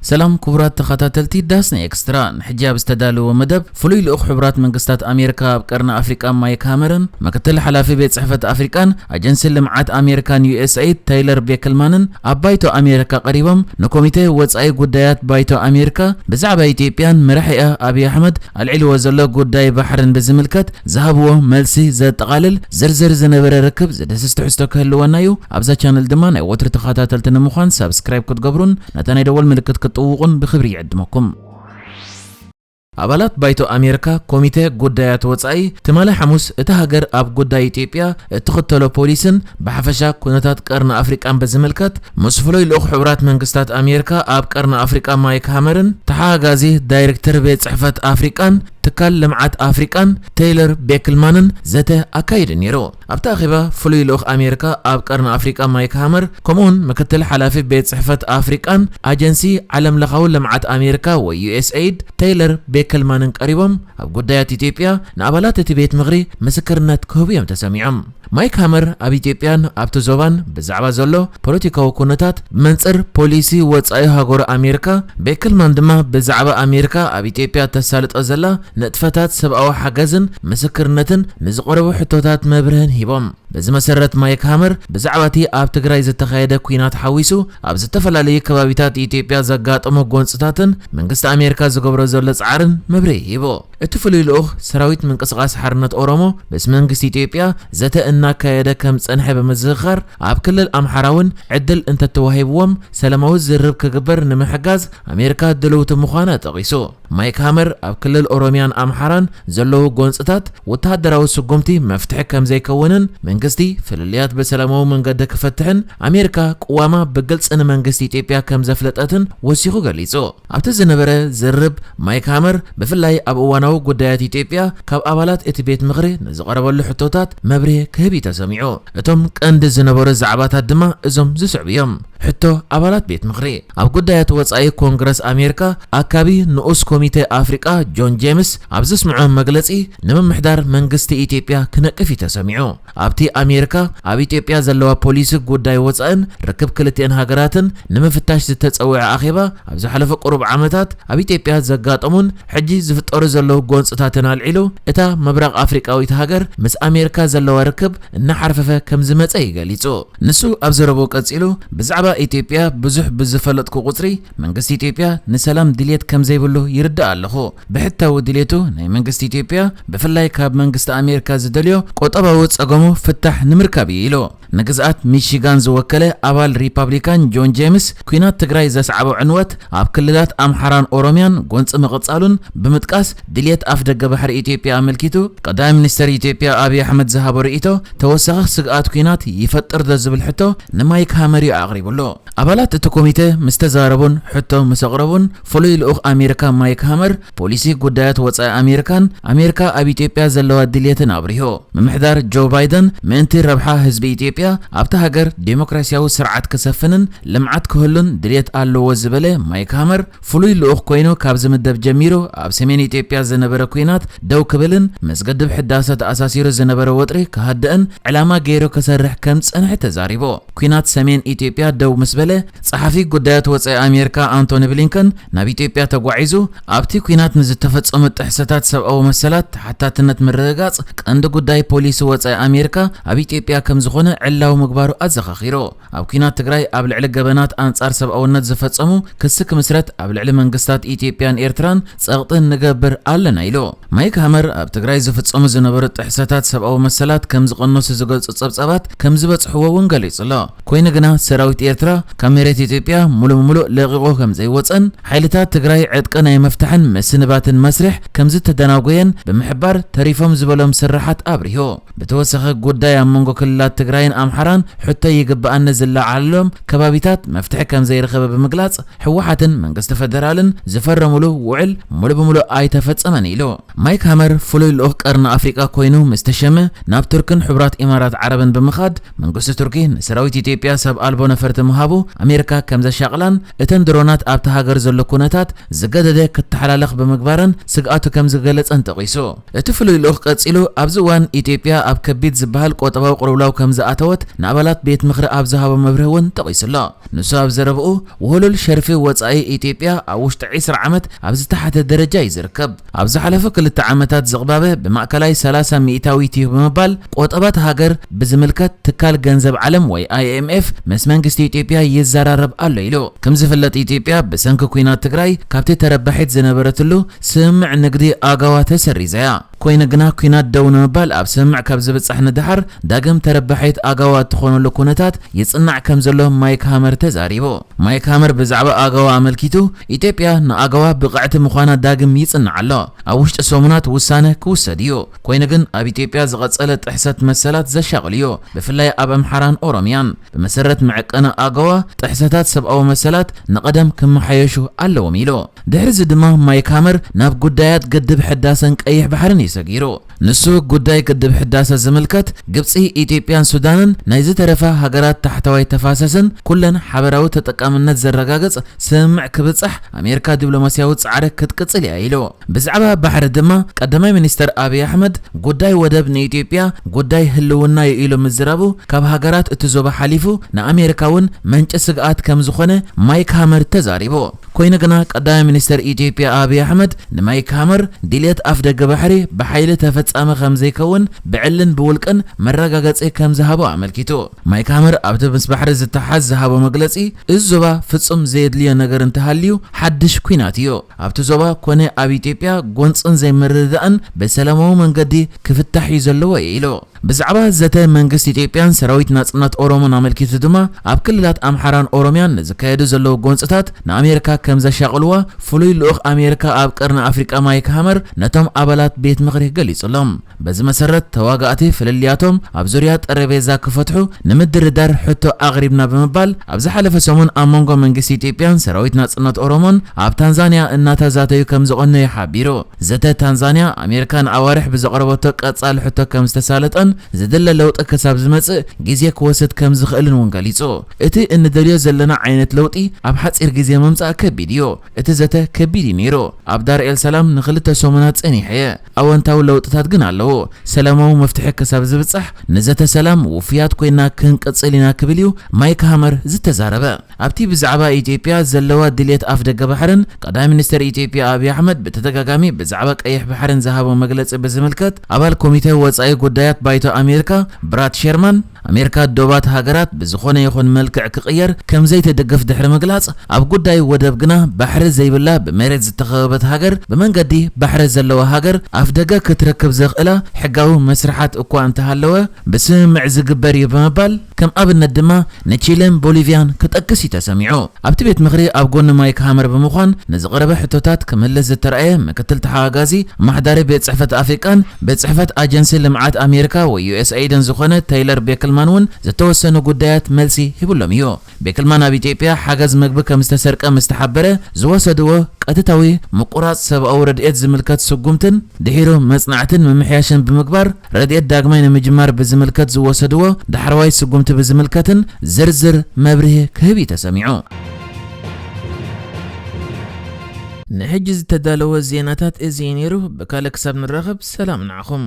سلام كبرات تخاتلتي داسنا اكسترا حجاب استدالو ومدب فلوي لأخ حبرات منقستات أمريكا بقرن أفريقيا مايك هامرن مكتل حلافي بيت صحفة أفريقان أجنس اللمعات أمريكان USA تايلر بيكلمانن أبايتو أمريكا قريبا نكوميتي واتساي قدايات بايتو أمريكا بزعبا إثيوبيان مرحئة أبي أحمد العلو وزلو قداي بحرن بزملكت ذهبوه ملسي زاد تقالل زرزر زنبر ركب زدسست حستوك هلوانايو أبزا channel دمان وتر تخاتلتنا مخان سبسكرايب كتقبرون نتاني دول ملكت طوغن بخبري عدمكم أبالات بايتو أمريكا كوميتي قدايات واتساي تمالي حموس اتهاجر أب قداي إثيوبيا اتخطلو بوليسن بحفشا كونتات قرن أفريقان بزملكت مسفلوي لأخ حبرات منقستات أمريكا أب قرن أفريقا مايك هامرن تحاقازي دايركتر بيت صحفة أفريقان تكال لمعات أفريقان تايلر بيكلمانن زته أكايد نيرو أبتاخبا فلوي لأخ أمريكا أب قرن أفريقا مايك هامر كمون مكتل حلافي بيت صحفة أفريقان أجنسي علم لخول لمعات أمريكا و USAID تايلر بيكلمانن قريبم أب قدايات إثيوبيا نقبلات تبيت مغري مسكرنات كهبيم تسميعم مايك هامر أب إثيوبيان أبتو زوبان بزعبا زولو بوليتيكاو كونتات منصر بوليسي واتساي هاغور أمريكا بيكلمان دما بزعبا أمريكا أب إثيوبيا تسالت أزلا نتفتات سبقاو حاجزن مسكرنتن نزقربو حتوتات مبرهن هيبم بز مسرت مايك هامر بزعباتي أب تግራይ ዝተኻየደ ኩናት ሓዊሱ ኣብ ዝተፈላለዩ ከባቢታት ኢትዮጵያ ዘጋጠሙ ጎንጽታትን መንግስቲ ኣሜሪካ ዝገብሮ ዘሎ ጻዕርን መብሪ ሂቦ እቲ ፍሉይ ልኡኽ ሰራዊት ምንቅስቓስ ሓርነት ኦሮሞ በስ መንግስቲ ኢትዮጵያ ዘተ እናካየደ ከም ጸንሐ በመዝኻር ኣብ ክልል ኣምሓራውን ዕድል እንተተዋሂብዎም ሰላማዊ ዝርብ ክግበር ንምሕጋዝ ኣሜሪካ ድልውቲ ምዃና ጠቒሱ ማይክ ሃመር ኣብ ክልል ኦሮሚያን ኣምሓራን ዘለዉ ጎንጽታት ወተሃደራዊ ስጉምቲ መፍትሒ ከም ዘይከውንን መንግስቲ ፍልልያት በሰላማዊ መንገዲ ክፈትሕን ኣሜሪካ ቅዋማ ብግልጽ ንመንግስቲ ኢትዮጵያ ከም ዘፍለጠትን ወሲኹ ገሊጹ ኣብቲ ዝነበረ ዝርብ ማይክ ሃመር ብፍላይ ኣብ እዋናዊ ጉዳያት ኢትዮጵያ ካብ ኣባላት እቲ ቤት ምኽሪ ንዝቐረበሉ ሕቶታት መብርሂ ክህብ ተሰሚዑ እቶም ቀንዲ ዝነበሩ ዛዕባታት ድማ እዞም ዝስዕቡ እዮም ሕቶ ኣባላት ቤት ምኽሪ ኣብ ጉዳያት ወጻኢ ኮንግረስ ኣሜሪካ ኣካቢ ንኡስ ኮሚቴ ኣፍሪቃ ጆን ጄምስ ኣብ ዝስምዖ መግለጺ ንምምሕዳር መንግስቲ ኢትዮጵያ ክነቅፍ ተሰሚዑ ኣብቲ ኣሜሪካ ኣብ ኢትዮጵያ ዘለዋ ፖሊሲ ጉዳይ ወጻኢን ርክብ ክልቲአን ሃገራትን ንምፍታሽ ዝተጸውዐ ኣኼባ ኣብ ዝሓለፈ ቁሩብ ዓመታት ኣብ ኢትዮጵያ ዘጋጠሙን ሕጂ ዝፍጠሩ ዘለዉ ጎንጽታትን ኣልዒሉ እታ ምብራቕ ኣፍሪቃዊት ሃገር ምስ ኣሜሪካ ዘለዋ ርክብ እናሓርፈፈ ከም ዝመጸ ይገሊጹ ንሱ ኣብ ዘረቦ ቀጺሉ ብዛዕባ ኢትዮጵያ ብዙሕ ብዝፈለጥኩ ቁጽሪ መንግስቲ ኢትዮጵያ ንሰላም ድልየት ከም ዘይብሉ ይርዳእ ኣለኹ ብሕታዊ ድልየቱ ናይ መንግስቲ ኢትዮጵያ ብፍላይ ካብ መንግስቲ ኣሜሪካ ዝደልዮ ቆጠባዊ ጸገሙ ፍታሕ ንምርካብ ኢሉ ንግዛኣት ሚሽጋን ዝወከለ ኣባል ሪፓብሊካን ጆን ጄምስ ኩናት ትግራይ ዘስዓበ ዕንወት ኣብ ክልላት ኣምሓራን ኦሮሚያን ጎንጽ ምቕጻሉን ብምጥቃስ ድልየት ኣፍ ደገ ባሕሪ ኢትዮጵያ ኣመልኪቱ ቀዳማይ ሚኒስትር ኢትዮጵያ አብይ ኣሕመድ ዝሃቦ ርእይቶ ተወሳኺ ስግኣት ኩናት ይፈጥር ዝብል ሕቶ ንማይክ ሃመር ኣቕሪቡሉ ኣባላት እቲ ኮሚቴ ምስ ተዛረቡን ሕቶ ምስ ኣቕረቡን ፍሉይ ልኡኽ ኣሜሪካ ማይክ ሃመር ፖሊሲ ጉዳያት ወጻኢ ኣሜሪካ ኣብ ኢትዮጵያ ዘለዋ ድልየትን ኣብሪሁ ምምሕዳር ጆ ባይደን ምእንቲ ረብሓ ህዝቢ ኢትዮጵያ ኣብታ ሃገር ዴሞክራሲያዊ ስርዓት ክሰፍንን ልምዓት ክህሉን ድልየት ኣለዎ ዝበለ ማይክ ሃመር ፍሉይ ልኡኽ ኮይኑ ካብ ዝምደብ ጀሚሩ ኣብ ሰሜን ኢትዮጵያ ዝነበረ ኩናት ደው ክብልን ምስ ገድብ ሕዳሰ ተኣሳሲሩ ዝነበረ ወጥሪ ክሃድእን ዕላማ ገይሩ ክሰርሕ ከም ጸንሐ ተዛሪቦ ኩናት ሰሜን ኢትዮጵያ ደው ምስ በለ ጸሓፊ ጉዳያት ወጻኢ ኣሜሪካ አንቶኒ ብሊንከን ናብ ኢትዮጵያ ተጓዒዙ ኣብቲ ኩናት ንዝተፈጸሙ ጥሕሰታት ሰብኣዊ መሰላት ሓታትነት ምርግጋጽ ቀንዲ ጉዳይ ፖሊሲ ወጻኢ ኣሜሪካ ኣብ ኢትዮጵያ ከም ዝኾነ ዕላው ምግባሩ ኣዘኻኺሩ ኣብ ኩናት ትግራይ ኣብ ልዕሊ ገበናት ኣንጻር ሰብኣውነት ዝፈጸሙ ክሲ ክምስረት ኣብ ልዕሊ መንግስታት ኢትዮጵያን ኤርትራን ጸቕጥን ንገብር ኣለና ኢሉ ማይክ ሃመር ኣብ ትግራይ ዝፍጸሙ ዝነበሩ ጥሕሰታት ሰብኣዊ መሰላት ከም ዝቐነሱ ዝገልጹ ጸብጻባት ከም ዝበጽሕዎ እውን ገሊጹሎ ኮይኑ ግና ሰራዊት ኤርትራ ካብ መሬት ኢትዮጵያ ሙሉእ ለቂቑ ከም ዘይወፀን ሓይልታት ትግራይ ዕጥቂ ናይ መፍትሕን መስንባትን መስርሕ ከም ዝተደናጎየን ብምሕባር ተሪፎም ዝበሎም ስራሓት ኣብሪሁ ብተወሳኺ ጉዳይ ኣብ መንጎ ክልላት ትግራይን ኣምሓራን ሕቶ ይግባኣነ ዝለዓሎም ከባቢታት መፍትሒ ከም ዘይረኸበ ብምግላጽ ሕወሓትን መንግስቲ ፌደራልን ዝፈረሙሉ ውዕል ሙሉእ ኣይተፈጸመን ኢሉ ማይክ ሃመር ፍሉይ ልኡኽ ቀርኒ ኣፍሪቃ ኮይኑ ምስተሸመ ናብ ቱርክን ሕቡራት ኢማራት ዓረብን ብምኻድ መንግስቲ ቱርኪ ንሰራዊት ኢትዮጵያ ሰብ ኣልቦ ነፈርቲ ምሃቡ أمريكا كم زشغلان اتن درونات أبت هاجر زلو كونتات زجدده كتحلالخ بمقبارن سقاطو كم زجلت أنتقيسو اتفلو يلوخ قتسيلو أبزوان إثيوبيا أب كبيت زبهال قوتباو قرولاو كم زأتوت نابلات بيت مخر أبزها بمبرهون تقيسلا نسو أبزربقو وهلو الشرفي وصاي إثيوبيا أوشت 10 عمت أبز تحت الدرجة يزركب أبز حلفو كل التعامتات زغبابه بمأكلاي 300 مئتاوي تيو بمبال قوتبات هاجر بزملكت تكال جنزب عالم وي IMF مس منغست إثيوبيا يزرارب الله يلو كم زفلت إثيوبيا بسنك كوينات تግራይ ካብቲ ተረባሒት ዝነበረትሉ ስምዕ ንግዲ ኣጋዋ ተሰሪዘያ ኮይነ ግና ኩናት ደው ንምባል ኣብ ስምዕ ካብ ዝበፅሕ ንድሓር ዳግም ተረባሒት ኣጋዋ ትኾነሉ ኩነታት ይጽናዕ ከም ዘሎ ማይክ ሃመር ተዛሪቦ ማይክ ሃመር ብዛዕባ ኣጋዋ ኣመልኪቱ ኢትዮጵያ ንኣጋዋ ብቕዕቲ ምዃና ዳግም ይጽናዕ ኣሎ ኣብ ውሽጢ ሰሙናት ውሳነ ክውሰድ እዩ ኮይነ ግን ኣብ ኢትዮጵያ ዝቐጸለ ጥሕሰት መሰላት ዘሻቕል እዩ ብፍላይ ኣብ ኣምሓራን ኦሮምያን ብመሰረት መዕቀነ ኣጋዋ ጥሕሰታት ሰብኣዊ መሰላት ንቐደም ክመሓየሹ ኣለዎም ኢሎ ድሕሪ ድማ ማይክ ሃመር ናብ ጉዳያት ግድብ ሕዳሰን ቀይሕ ባሕርን ይሰጊሩ ንሱ ጉዳይ ግድብ ሕዳሰ ዝምልከት ግብፂ ኢትዮጵያን ሱዳንን ናይ ዝተረፈ ሃገራት ታሕተዋይ ተፋሰስን ኩለን ሓበራዊ ተጠቃምነት ዘረጋግጽ ስምዕ ክብጽሕ ኣሜሪካ ዲፕሎማስያዊ ጻዕሪ ክትቅጽል እያ ኢሎ ብዛዕባ ባሕሪ ድማ ቀዳማይ ሚኒስተር አብይ አሕመድ ጉዳይ ወደብ ንኢትዮጵያ ጉዳይ ህልውና ኢሎ ምዝራቡ ካብ ሃገራት እትዞባ ሓሊፉ ንኣሜሪካውን መንጭ ስግኣት ከም ዝኾነ ማይክ ሃመር ተዛሪቦ ኮይነ ግና ቀዳማይ ሚኒስተር ኢትዮጵያ አብይ አሕመድ ንማይክ ሃመር ዲሌት ኣፍ ደገ ባሕሪ ብሓይሊ ተፈጻመ ከም ዘይከውን ብዕልን ብውልቅን መረጋገጺ ከም ዝሃቦ ኣመልኪቱ ማይክ ሃመር ኣብቲ ምስ ባሕሪ ዝተሓዝ ዝሃቦ መግለጺ እዚ ዞባ ፍጹም ዘየድልዮ ነገር እንተሃልዩ ሓድሽ ኩናት እዩ ኣብቲ ዞባ ኮነ ኣብ ኢትዮጵያ ጎንጽን ዘይምርድእን በሰላማዊ መንገዲ ክፍታሕ እዩ ዘለዎ ኢሎ ብዛዕባ ዘተ መንግስት ኢትዮጵያን ሰራዊት ናጽነት ኦሮሞን ኣመልኪቱ ድማ ኣብ ክልላት ኣምሓራን ኦሮምያን ዝካየዱ ዘለዉ ጎንጽታት ንኣሜሪካ ከም ዘሻቕልዋ ፍሉይ ልኡኽ ኣሜሪካ ኣብ ቀርኒ ኣፍሪቃ ማይክ ሃመር ነቶም ኣባላት ቤት ምኽሪ ገሊጹሎም በዚ መሰረት ተዋጋእቲ ፍልልያቶም ኣብ ዙርያ ጠረጴዛ ክፈትሑ ንምድርዳር ሕቶ ኣቕሪብና ብምባል ኣብ ዝሓለፈ ሰሙን ኣብ መንጎ መንግስቲ ኢትዮጵያን ሰራዊት ናጽነት ኦሮሞን ኣብ ታንዛንያ እናተዛተዩ ከም ዝቐነዩ ሓቢሩ ዘተ ታንዛንያ ኣሜሪካ ንኣዋርሕ ብዘቕረበቶ ቀጻሊ ሕቶ ከም ዝተሳለጠን ዝደለ ለውጢ ክሳብ ዝመጽእ ግዜ ክወስድ ከም ዝኽእልን እውን ገሊጹ እቲ እንደልዮ ዘለና ዓይነት ለውጢ ኣብ ሓጺር ግዜ መምጻእ ከቢድ እዩ እቲ ዘተ ከቢድ ነይሩ ኣብ ዳር ኤል ሰላም ንኽልተ ሰሙናት ጸኒሐ ኣወንታዊ ለውጥታት ግን ኣለዎ ሰላማዊ መፍትሒ ክሳብ ዝብጽሕ ንዘተ ሰላም ውፍያት ኮይና ክንቅጽል ኢና ክብል እዩ ማይክ ሃመር ዝተዛረበ ኣብቲ ብዛዕባ ኢትዮጵያ ዘለዋ ድሌት ኣፍ ደገ ባሕርን ቀዳማይ ሚኒስተር ኢትዮጵያ አብይ አሕመድ ብተደጋጋሚ ብዛዕባ ቀይሕ ባሕርን ዝሃቦ መግለጺ ብዝምልከት ኣባል ኮሚቴ ወጻኢ ጉዳያት ባይቶ ኣሜሪካ ብራት ሸርማን ኣሜሪካ ዶባት ሃገራት ብዝኾነ ይኹን መልክዕ ክቕየር ከም ዘይተደገፍ ድሕሪ ምግላጽ ኣብ ጉዳይ ወደብ ግና ባሕሪ ዘይብላ ብመሬት ዝተኸበበት ሃገር ብመንገዲ ባሕሪ ዘለዋ ሃገር ኣፍ ደገ ክትረክብ ዘኽእላ ሕጋዊ መስርሓት እኳ እንተሃለወ ብስምምዕ ዝግበር እዩ ብምባል ከም ኣብነት ድማ ንቺለን ቦሊቪያን ክጠቅስ ተሰሚዑ ኣብቲ ቤት ምኽሪ ኣብ ጎኒ ማይክ ሃመር ብምዃን ንዝቐረበ ሕቶታት ክምልስ ዝተረኣየ ምክትል ተሓጋዚ ማሕዳሪ ቤት ጽሕፈት ኣፍሪቃን ቤት ጽሕፈት ኣጀንሲ ልምዓት ኣሜሪካ ወይ USAIDን ዝኾነ ታይለር ቤክልማን እውን ዝተወሰኑ ጉዳያት መልሲ ሂብሎም እዩ ቤክልማን ኣብ ኢትዮጵያ ሓገዝ ምግቢ ከም ዝተሰርቀ ምስ ተሓበረ ዝወሰድዎ ቀጥታዊ ምቁራጽ ሰብኣዊ ረድኤት ዝምልከት ስጉምትን ድሒሩ መጽናዕትን ምምሕያሽን ብምግባር ረድኤት ዳግማይ ንምጅማር ብዝምልከት ዝወሰድዎ ዳሕረዋይ ስጉምቲ ብዝምልከትን ዝርዝር መብርሂ ክህብ ተሰሚዑ ንሕጂ ዝተዳለወ ዜናታት እዚ ነይሩ ብካልእ ክሳብ ንራኸብ ሰላም ንዓኹም